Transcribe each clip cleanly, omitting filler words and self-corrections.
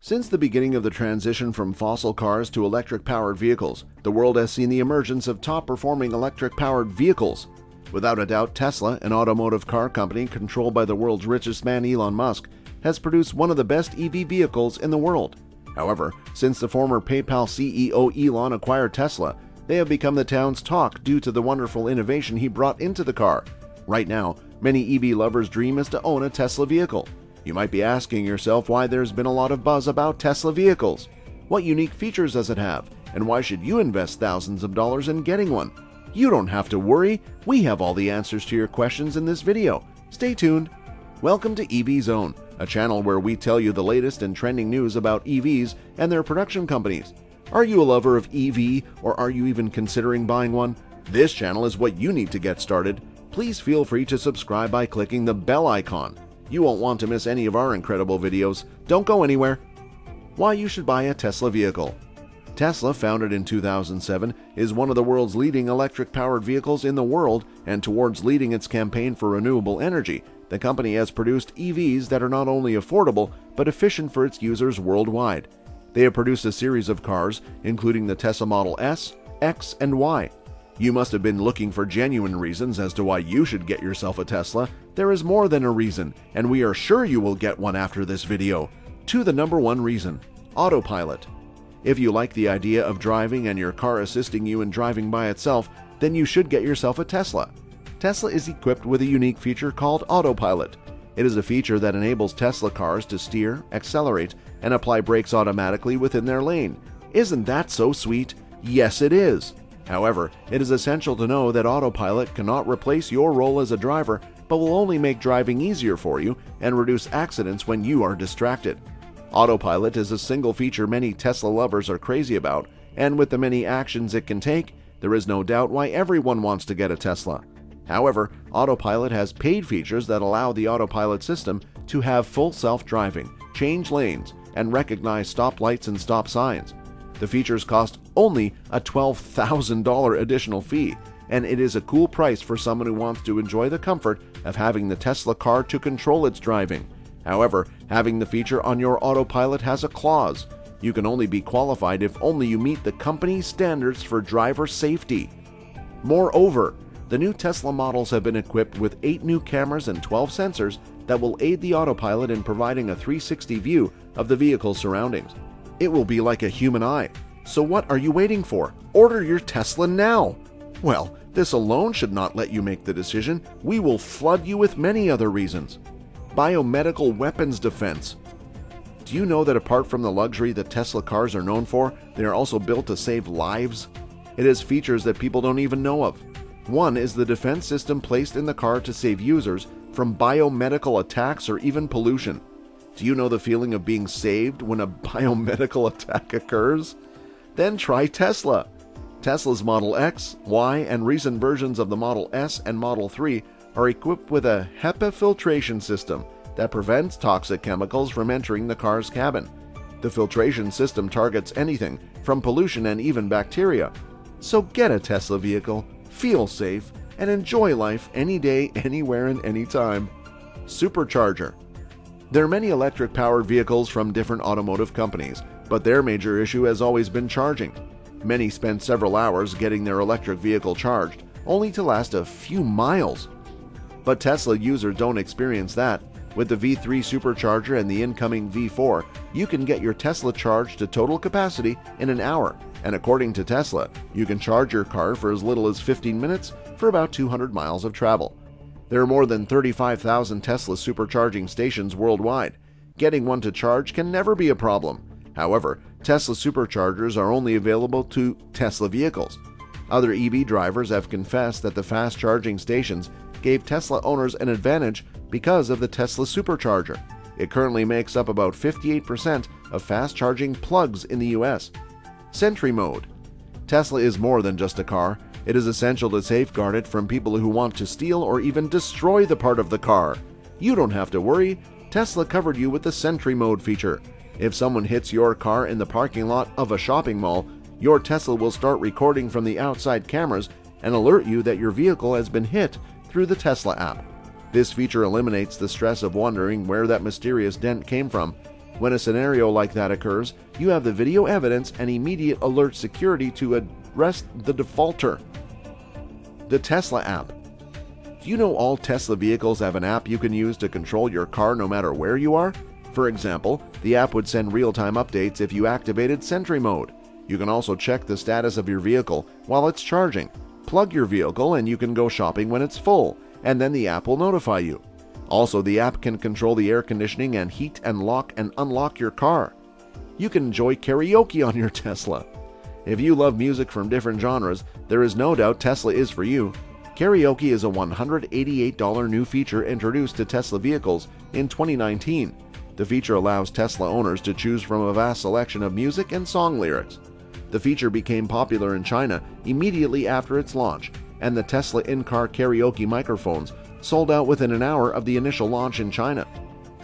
Since the beginning of the transition from fossil cars to electric-powered vehicles, the world has seen the emergence of top-performing electric-powered vehicles. Without a doubt, Tesla, an automotive car company controlled by the world's richest man Elon Musk, has produced one of the best EV vehicles in the world. However, since the former PayPal CEO Elon acquired Tesla, they have become the town's talk due to the wonderful innovation he brought into the car. Right now, many EV lovers' dream is to own a Tesla vehicle. You might be asking yourself why there's been a lot of buzz about Tesla vehicles. What unique features does it have, and why should you invest thousands of dollars in getting one? You don't have to worry, we have all the answers to your questions in this video. Stay tuned. Welcome to EV Zone, a channel where we tell you the latest and trending news about EVs and their production companies. Are you a lover of EV, or are you even considering buying one? This channel is what you need to get started. Please feel free to subscribe by clicking the bell icon. You won't want to miss any of our incredible videos. Don't go anywhere. Why you should buy a Tesla vehicle. Tesla, founded in 2007, is one of the world's leading electric-powered vehicles in the world, and towards leading its campaign for renewable energy, the company has produced EVs that are not only affordable, but efficient for its users worldwide. They have produced a series of cars, including the Tesla Model S, X, and Y. You must have been looking for genuine reasons as to why you should get yourself a Tesla. There is more than a reason, and we are sure you will get one after this video. To the number one reason: autopilot. If you like the idea of driving and your car assisting you in driving by itself, then you should get yourself a Tesla. Tesla is equipped with a unique feature called autopilot. It is a feature that enables Tesla cars to steer, accelerate, and apply brakes automatically within their lane. Isn't that so sweet? Yes, it is. However, it is essential to know that autopilot cannot replace your role as a driver, but will only make driving easier for you and reduce accidents when you are distracted. Autopilot is a single feature many Tesla lovers are crazy about, and with the many actions it can take, there is no doubt why everyone wants to get a Tesla. However, autopilot has paid features that allow the autopilot system to have full self-driving, change lanes, and recognize stoplights and stop signs. The features cost only a $12,000 additional fee, and it is a cool price for someone who wants to enjoy the comfort of having the Tesla car to control its driving. However, having the feature on your autopilot has a clause. You can only be qualified if only you meet the company's standards for driver safety. Moreover, the new Tesla models have been equipped with 8 new cameras and 12 sensors that will aid the autopilot in providing a 360 view of the vehicle's surroundings. It will be like a human eye. So what are you waiting for? Order your Tesla now! Well, this alone should not let you make the decision. We will flood you with many other reasons. Biomedical weapons defense. Do you know that apart from the luxury that Tesla cars are known for, they are also built to save lives? It has features that people don't even know of. One is the defense system placed in the car to save users from biomedical attacks or even pollution. Do you know the feeling of being saved when a biomedical attack occurs? Then try Tesla. Tesla's Model X, Y, and recent versions of the Model S and Model 3 are equipped with a HEPA filtration system that prevents toxic chemicals from entering the car's cabin. The filtration system targets anything from pollution and even bacteria. So get a Tesla vehicle, feel safe, and enjoy life any day, anywhere, and anytime. Supercharger. There are many electric-powered vehicles from different automotive companies, but their major issue has always been charging. Many spend several hours getting their electric vehicle charged, only to last a few miles. But Tesla users don't experience that. With the V3 supercharger and the incoming V4, you can get your Tesla charged to total capacity in an hour, and according to Tesla, you can charge your car for as little as 15 minutes for about 200 miles of travel. There are more than 35,000 Tesla supercharging stations worldwide. Getting one to charge can never be a problem. However, Tesla superchargers are only available to Tesla vehicles. Other EV drivers have confessed that the fast charging stations gave Tesla owners an advantage because of the Tesla supercharger. It currently makes up about 58% of fast charging plugs in the US. Sentry mode. Tesla is more than just a car. It is essential to safeguard it from people who want to steal or even destroy the part of the car. You don't have to worry. Tesla covered you with the Sentry mode feature. If someone hits your car in the parking lot of a shopping mall, your Tesla will start recording from the outside cameras and alert you that your vehicle has been hit through the Tesla app. This feature eliminates the stress of wondering where that mysterious dent came from. When a scenario like that occurs, you have the video evidence and immediate alert security to arrest the defaulter. The Tesla app. Do you know all Tesla vehicles have an app you can use to control your car no matter where you are? For example, the app would send real-time updates if you activated Sentry mode. You can also check the status of your vehicle while it's charging. Plug your vehicle and you can go shopping when it's full, and then the app will notify you. Also, the app can control the air conditioning and heat and lock and unlock your car. You can enjoy karaoke on your Tesla. If you love music from different genres, there is no doubt Tesla is for you. Karaoke is a $188 new feature introduced to Tesla vehicles in 2019. The feature allows Tesla owners to choose from a vast selection of music and song lyrics. The feature became popular in China immediately after its launch, and the Tesla in-car karaoke microphones sold out within an hour of the initial launch in China.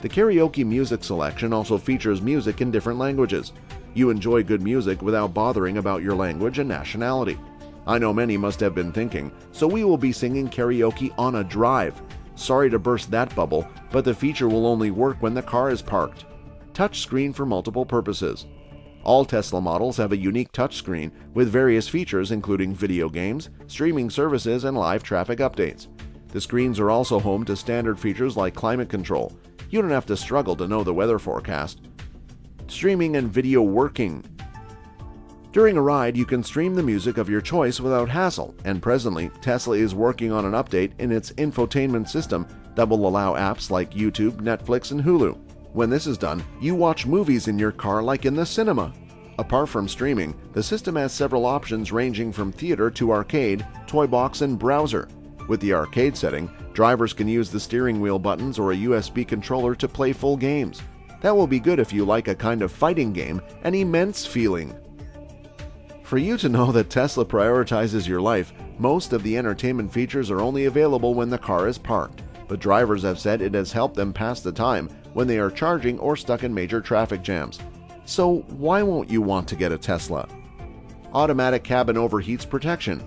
The karaoke music selection also features music in different languages. You enjoy good music without bothering about your language and nationality. I know many must have been thinking, so we will be singing karaoke on a drive. Sorry to burst that bubble, but the feature will only work when the car is parked. Touchscreen for multiple purposes. All Tesla models have a unique touchscreen with various features including video games, streaming services, and live traffic updates. The screens are also home to standard features like climate control. You don't have to struggle to know the weather forecast. Streaming and video working. During a ride, you can stream the music of your choice without hassle, and presently, Tesla is working on an update in its infotainment system that will allow apps like YouTube, Netflix, and Hulu. When this is done, you watch movies in your car like in the cinema. Apart from streaming, the system has several options ranging from theater to arcade, toy box, and browser. With the arcade setting, drivers can use the steering wheel buttons or a USB controller to play full games. That will be good if you like a kind of fighting game, an immense feeling. For you to know that Tesla prioritizes your life, most of the entertainment features are only available when the car is parked, but drivers have said it has helped them pass the time when they are charging or stuck in major traffic jams. So why won't you want to get a Tesla? Automatic cabin overheats protection.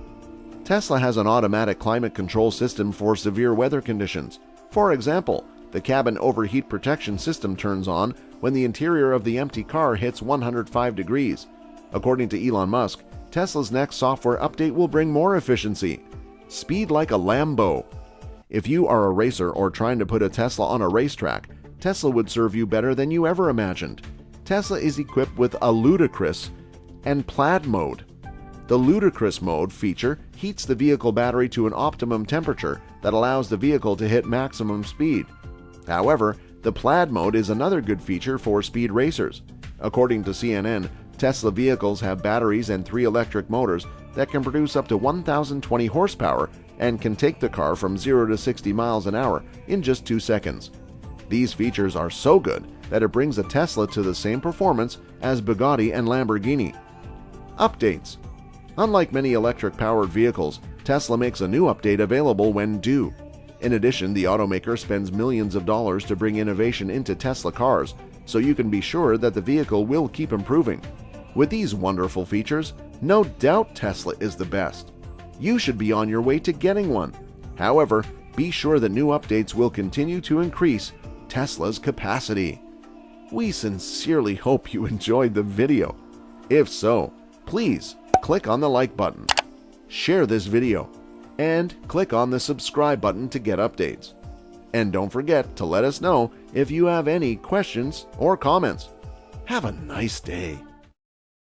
Tesla has an automatic climate control system for severe weather conditions. For example, the cabin overheat protection system turns on when the interior of the empty car hits 105 degrees. According to Elon Musk, Tesla's next software update will bring more efficiency. Speed like a Lambo. If you are a racer or trying to put a Tesla on a racetrack, Tesla would serve you better than you ever imagined. Tesla is equipped with a ludicrous and plaid mode. The ludicrous mode feature heats the vehicle battery to an optimum temperature that allows the vehicle to hit maximum speed. However, the plaid mode is another good feature for speed racers. According to CNN, Tesla vehicles have batteries and 3 electric motors that can produce up to 1,020 horsepower and can take the car from 0 to 60 miles an hour in just 2 seconds. These features are so good that it brings a Tesla to the same performance as Bugatti and Lamborghini. Updates. Unlike many electric-powered vehicles, Tesla makes a new update available when due. In addition, the automaker spends millions of dollars to bring innovation into Tesla cars, so you can be sure that the vehicle will keep improving. With these wonderful features, no doubt Tesla is the best. You should be on your way to getting one. However, be sure that new updates will continue to increase Tesla's capacity. We sincerely hope you enjoyed the video. If so, please click on the like button, share this video, and click on the subscribe button to get updates. And don't forget to let us know if you have any questions or comments. Have a nice day.